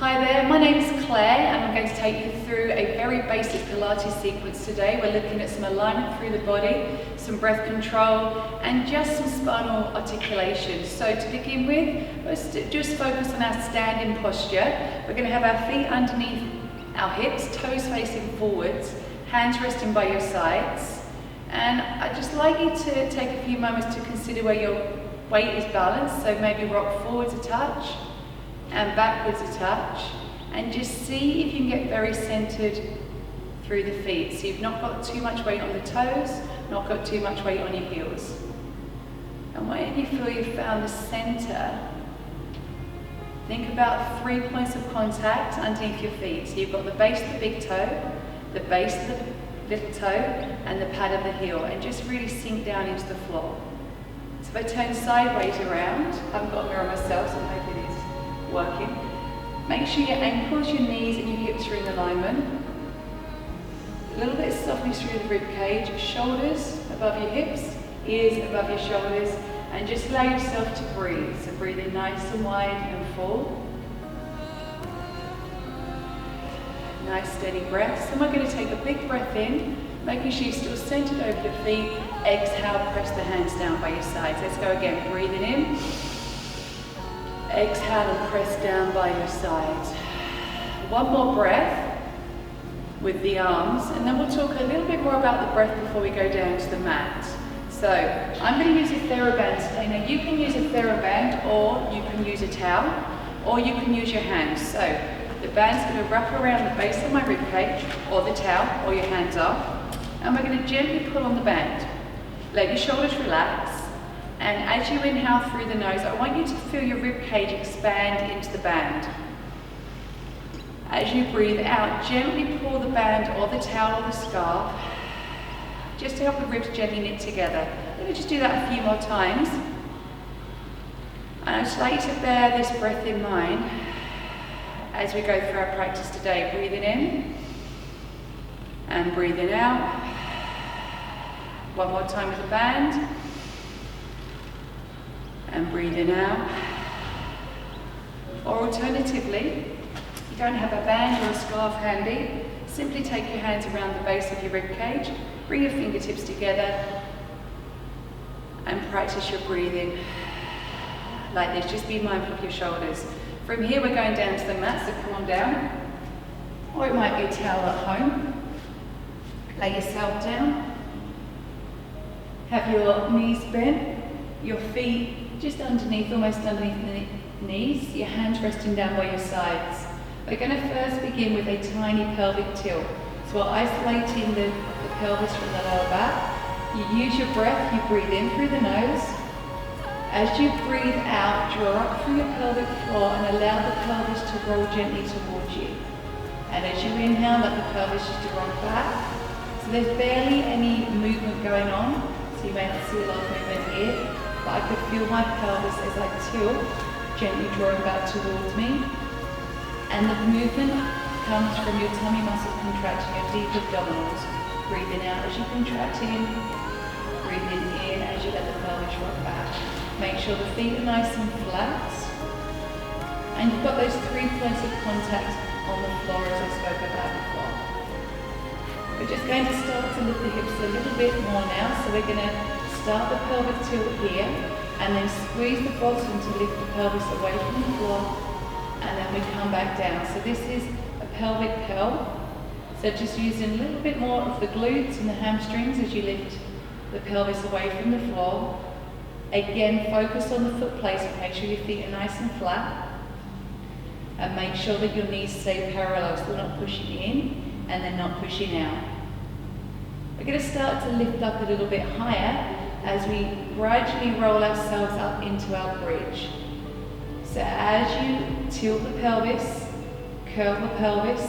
Hi there, my name is Claire and I'm going to take you through a very basic Pilates sequence today. We're looking at some alignment through the body, some breath control and just some spinal articulation. So to begin with, let's just focus on our standing posture. We're going to have our feet underneath our hips, toes facing forwards, hands resting by your sides. And I'd just like you to take a few moments to consider where your weight is balanced. So maybe rock forwards a touch and backwards a touch, and just see if you can get very centered through the feet. So you've not got too much weight on the toes, not got too much weight on your heels. And when you feel you've found the center, think about 3 points of contact underneath your feet. So you've got the base of the big toe, the base of the little toe, and the pad of the heel, and just really sink down into the floor. So if I turn sideways around, I haven't got a mirror myself, so I hope it is working. Make sure your ankles, your knees and your hips are in alignment. A little bit of softness through the rib cage, shoulders above your hips, ears above your shoulders, and just allow yourself to breathe. So breathe in nice and wide and full. Nice steady breaths. And we're going to take a big breath in, making sure you're still centered over your feet. Exhale, press the hands down by your sides. Let's go again, breathing in. Exhale and press down by your sides. One more breath with the arms, and then we'll talk a little bit more about the breath before we go down to the mat. So I'm going to use a TheraBand today. Now you can use a TheraBand, or you can use a towel, or you can use your hands. So the band's going to wrap around the base of my rib cage, or the towel, or your hands are, and we're going to gently pull on the band. Let your shoulders relax. And as you inhale through the nose, I want you to feel your rib cage expand into the band. As you breathe out, gently pull the band or the towel or the scarf, just to help the ribs gently knit together. Let me just do that a few more times. And I'd just like you to bear this breath in mind as we go through our practice today. Breathing in and breathing out. One more time with the band. And breathing out. Or alternatively, if you don't have a band or a scarf handy, simply take your hands around the base of your rib cage, bring your fingertips together, and practice your breathing like this. Just be mindful of your shoulders. From here, we're going down to the mat, so come on down. Or it might be a towel at home. Lay yourself down. Have your knees bent, your feet just underneath, almost underneath the knees, your hands resting down by your sides. We're going to first begin with a tiny pelvic tilt. So we're isolating the pelvis from the lower back. You use your breath, you breathe in through the nose. As you breathe out, draw up through your pelvic floor and allow the pelvis to roll gently towards you. And as you inhale, let the pelvis just roll back. So there's barely any movement going on, so you may not see a lot of movement here. But I could feel my pelvis as I tilt, gently drawing back towards me. And the movement comes from your tummy muscle contracting, your deep abdominals. Breathing out as you contract in, breathing in as you let the pelvis rock back. Make sure the feet are nice and flat. And you've got those 3 points of contact on the floor as I spoke about before. We're just going to start to lift the hips a little bit more now, so we're going to start the pelvic tilt here, and then squeeze the bottom to lift the pelvis away from the floor, and then we come back down. So this is a pelvic curl. So just using a little bit more of the glutes and the hamstrings as you lift the pelvis away from the floor. Again, focus on the foot placement. Make sure your feet are nice and flat, and make sure that your knees stay parallel, so they're not pushing in and they're not pushing out. We're going to start to lift up a little bit higher as we gradually roll ourselves up into our bridge. So as you tilt the pelvis, curl the pelvis,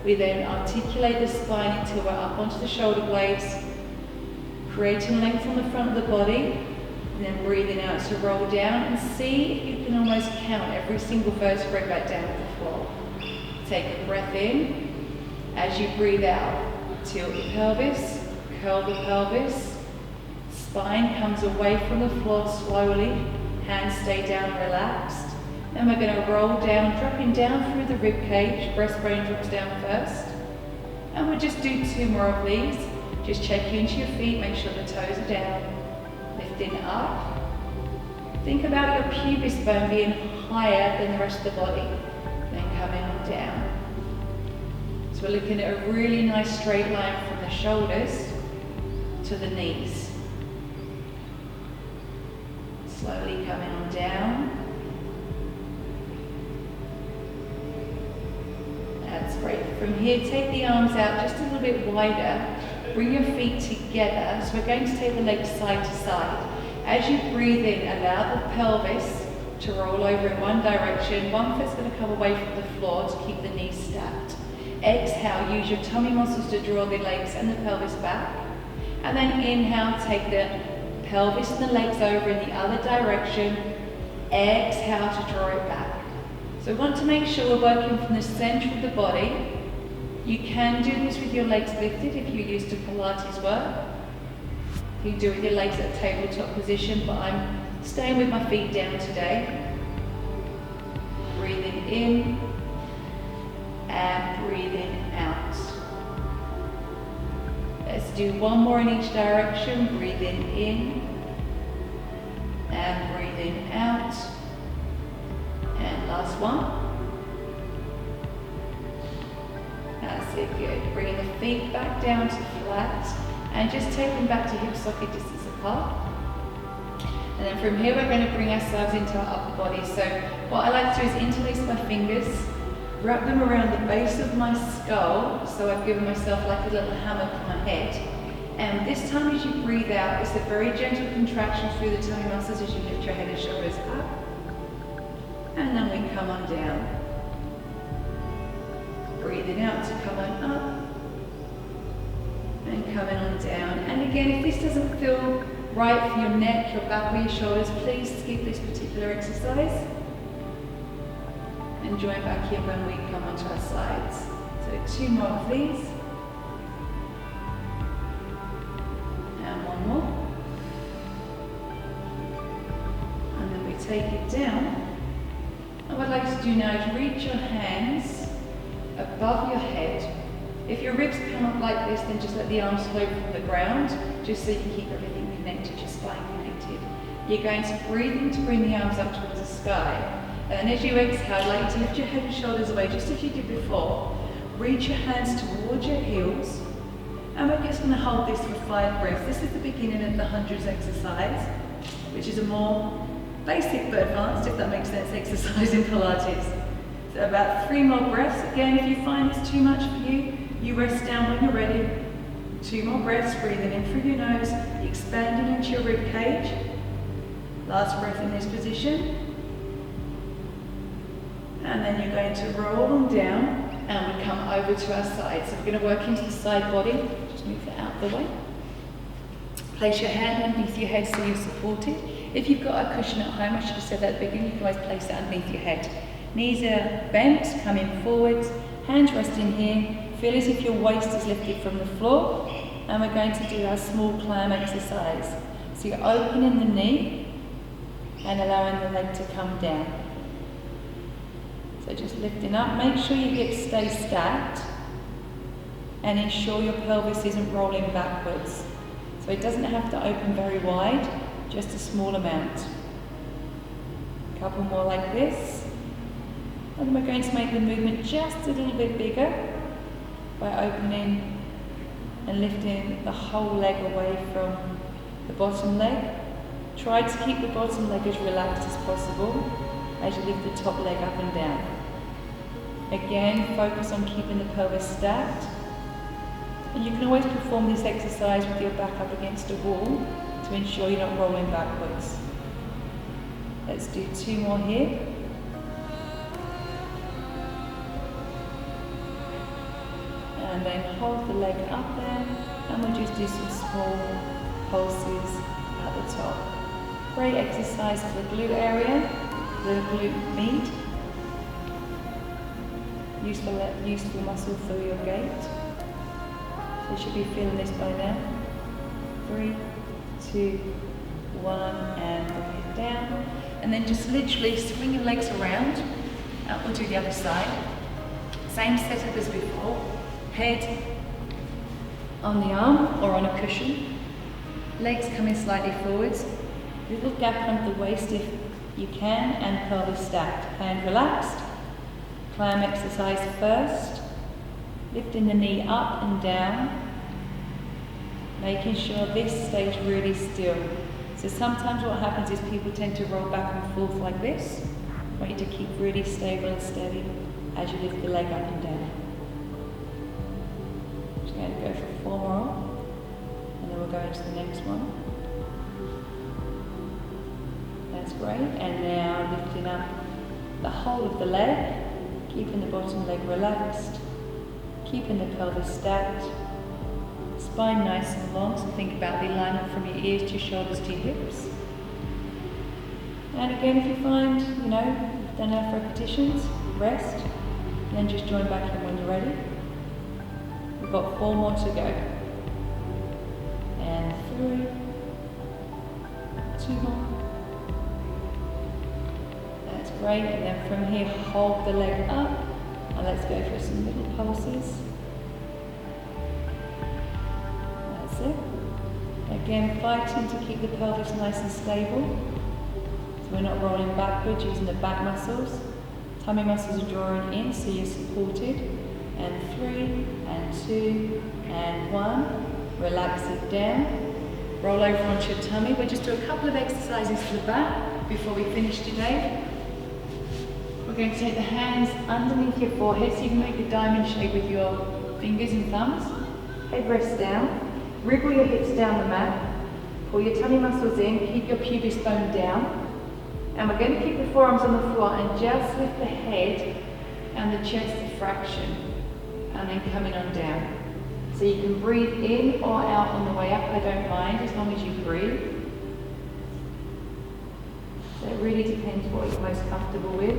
we then articulate the spine until we're up onto the shoulder blades, creating length on the front of the body, and then breathing out to roll down, and see if you can almost count every single vertebrae back down to the floor. Take a breath in. As you breathe out, tilt the pelvis, curl the pelvis, spine comes away from the floor slowly, hands stay down relaxed, Then we're going to roll down, dropping down through the rib cage. Breastbone drops down first. And we'll just do 2 more of these. Just check into your feet, make sure the toes are down. Lifting up. Think about your pubis bone being higher than the rest of the body. Then coming on down. So we're looking at a really nice straight line from the shoulders to the knees. Slowly coming on down. That's great. From here, take the arms out just a little bit wider. Bring your feet together. So we're going to take the legs side to side. As you breathe in, allow the pelvis to roll over in one direction. One foot's going to come away from the floor to keep the knees stacked. Exhale, use your tummy muscles to draw the legs and the pelvis back. And then inhale, take the pelvis and the legs over in the other direction. Exhale to draw it back. So we want to make sure we're working from the center of the body. You can do this with your legs lifted if you're used to Pilates work. You can do it with your legs at tabletop position, but I'm staying with my feet down today. Breathing in and breathing out. Let's do 1 more in each direction. Breathing in and breathing out. And last one. That's it, good. Bringing the feet back down to flat and just take them back to hip socket distance apart. And then from here we're going to bring ourselves into our upper body. So what I like to do is interlace my fingers, wrap them around the base of my skull, so I've given myself like a little hammock on my head. And this time as you breathe out, it's a very gentle contraction through the tummy muscles as you lift your head and shoulders up. And then we come on down. Breathing out to come on up. And coming on down. And again, if this doesn't feel right for your neck, your back or your shoulders, please skip this particular exercise. And join back here when we come onto our sides. So 2 more of these. And 1 more. And then we take it down. And what I'd like to do now is reach your hands above your head. If your ribs come up like this, then just let the arms float from the ground, just so you can keep everything connected, your spine connected. You're going to breathe in to bring the arms up towards the sky. And as you exhale, I'd like you to lift your head and shoulders away, just as you did before. Reach your hands towards your heels. And we're just going to hold this for 5 breaths. This is the beginning of the hundreds exercise, which is a more basic but advanced, if that makes sense, exercise in Pilates. So about 3 more breaths. Again, if you find this too much for you, you rest down when you're ready. 2 more breaths, breathing in through your nose, expanding into your rib cage. Last breath in this position. And then you're going to roll them down and we come over to our side. So we're going to work into the side body. Just move that out of the way. Place your hand underneath your head so you're supported. If you've got a cushion at home, I should have said that at the beginning, you can always place it underneath your head. Knees are bent, coming forwards, hands resting here. Feel as if your waist is lifted from the floor. And we're going to do our small clam exercise. So you're opening the knee and allowing the leg to come down. So just lifting up, make sure your hips stay stacked and ensure your pelvis isn't rolling backwards. So it doesn't have to open very wide, just a small amount. A couple more like this. And then we're going to make the movement just a little bit bigger by opening and lifting the whole leg away from the bottom leg. Try to keep the bottom leg as relaxed as possible as you lift the top leg up and down. Again, focus on keeping the pelvis stacked. And you can always perform this exercise with your back up against a wall to ensure you're not rolling backwards. Let's do 2 more here. And then hold the leg up there, and we'll just do some small pulses at the top. Great exercise for the glute area, the glute med. Useful muscle through your gait. So you should be feeling this by now. 3, 2, 1, and bring it down. And then just literally swing your legs around. And we'll do the other side. Same setup as before. Head on the arm or on a cushion. Legs coming slightly forwards. Little gap under the waist if you can, and pelvis stacked. Hand relaxed. Climb exercise first. Lifting the knee up and down. Making sure this stays really still. So sometimes what happens is people tend to roll back and forth like this. I want you to keep really stable and steady as you lift the leg up and down. Just going to go for 4 more, and then we'll go into the next one. That's great. And now lifting up the whole of the leg, keeping the bottom leg relaxed, keeping the pelvis stacked, spine nice and long, so think about the alignment from your ears to your shoulders to your hips. And again, if you find, you've done enough repetitions, rest, and then just join back in when you're ready. We've got 4 more to go. And 3, 2 more. That's great, and then from here, hold the leg up, and let's go for some little pulses. That's it. Again, fighting to keep the pelvis nice and stable. So we're not rolling backwards, using the back muscles. Tummy muscles are drawing in, so you're supported. And 3, and 2, and 1. Relax it down. Roll over onto your tummy. We'll just do a couple of exercises for the back before we finish today. We're going to take the hands underneath your forehead so you can make a diamond shape with your fingers and thumbs. Head rests down. Wriggle your hips down the mat. Pull your tummy muscles in. Keep your pubis bone down. And we're going to keep the forearms on the floor and just lift the head and the chest a fraction. And then coming on down. So you can breathe in or out on the way up. I don't mind as long as you breathe. So it really depends what you're most comfortable with.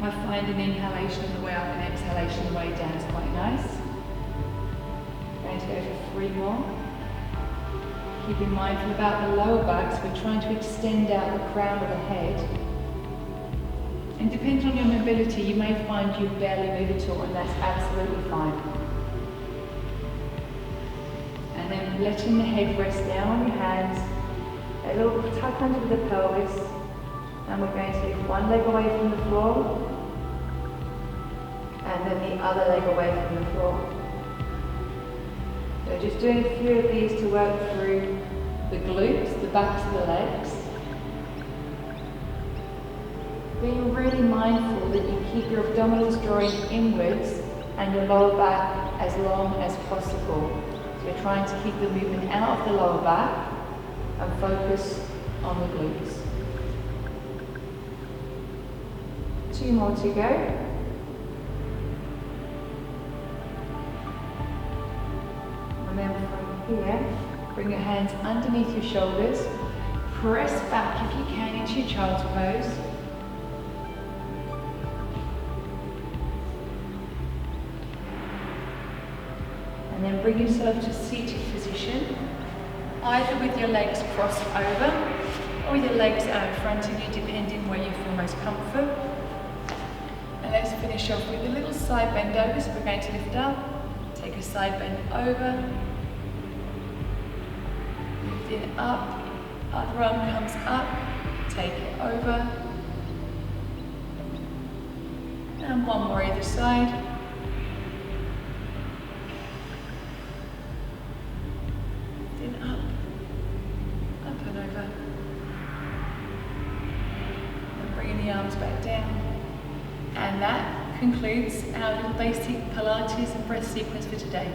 I find an inhalation on the way up and exhalation on the way down is quite nice. Going to go for 3 more. Keeping mindful about the lower back, so we're trying to extend out the crown of the head. And depending on your mobility, you may find you barely move at all, and that's absolutely fine. And then letting the head rest down on your hands, a little tuck under the pelvis, and we're going to lift one leg away from the floor, and then the other leg away from the floor. So just doing a few of these to work through the glutes, the backs of the legs. Being really mindful that you keep your abdominals drawing inwards and your lower back as long as possible. So we're trying to keep the movement out of the lower back and focus on the glutes. 2 more to go. And then from here, bring your hands underneath your shoulders. Press back if you can into your child's pose. And then bring yourself to seated position, either with your legs crossed over or with your legs out in front of you, depending where you feel most comfort. And let's finish off with a little side bend over. So we're going to lift up, take a side bend over, lift it up, other arm comes up, take it over, and 1 more either side. Arms back down. And that concludes our little basic Pilates and breath sequence for today.